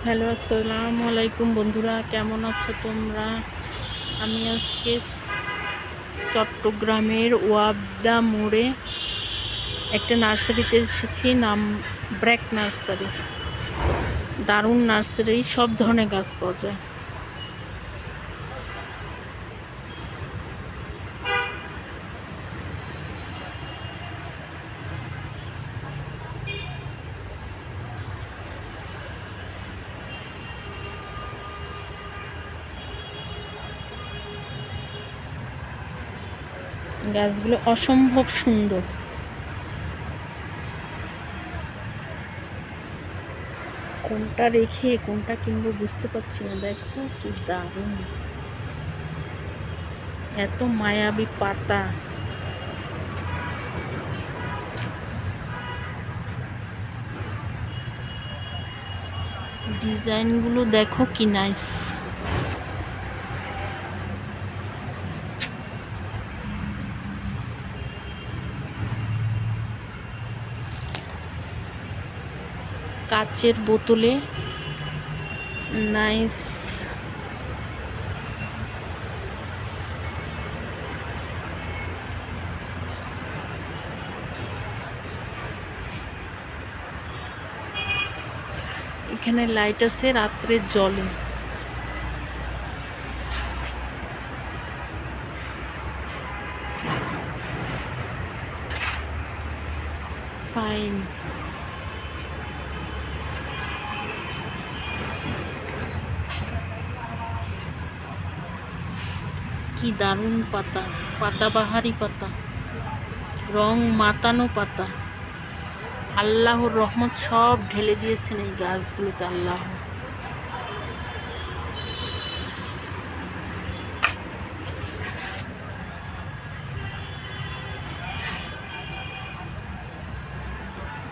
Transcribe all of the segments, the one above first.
Hello, আসসালামু আলাইকুম বন্ধুরা, কেমন আছো তোমরা? আমি আজকে চট্টগ্রামের ওয়াবদা মোড়ে একটা নার্সারিতে এসেছি, নাম ব্র্যাক নার্সারি। দারুণ নার্সারি, সব ধরনের গাছ পাওয়া যায়। গাছগুলো অসম্ভব সুন্দর। কোনটা রেখে কোনটা কিনবো বুঝতে পারছি না। দেখো কি দারুণ, এত মায়াবী পাতা। ডিজাইনগুলো দেখো কি নাইস। কাচের বোতলে, নাইস। এখানে লাইট আছে, রাত্রে জ্বলে। ফাইন। কি দারুণ পাতা, পাতাবাহারি পাতা, রং মাতানো পাতা। আল্লাহর রহমত সব ঢেলে দিয়েছেন এই গাছগুলোতে আল্লাহ।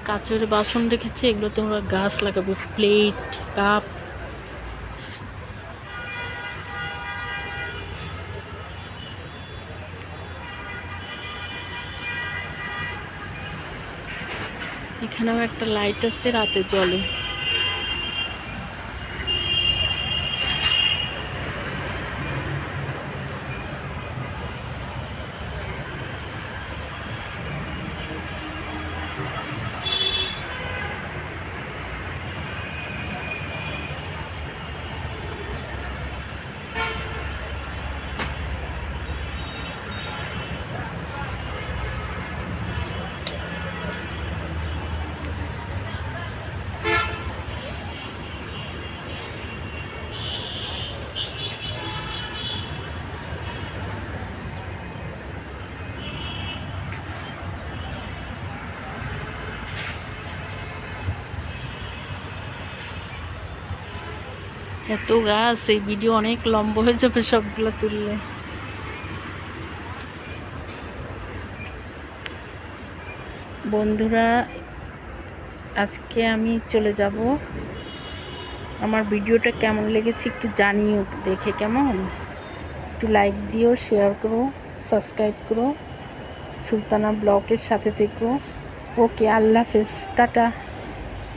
কাচের বাসন রেখেছে, এগুলো তোমরা গাছ লাগাবে, প্লেট, কাপ। এখানেও একটা লাইট আছে, রাতে জ্বলে। এত গাছ, এই ভিডিও অনেক লম্বা হয়ে যাবে সবগুলো তুললে। বন্ধুরা, আজকে আমি চলে যাব। আমার ভিডিওটা কেমন লেগেছে একটু জানিও, দেখে কেমন। একটু লাইক দিও, শেয়ার করো, সাবস্ক্রাইব করো। সুলতানা ব্লগের সাথে থেকো। ওকে, আল্লাহ হাফেজ, টাটা।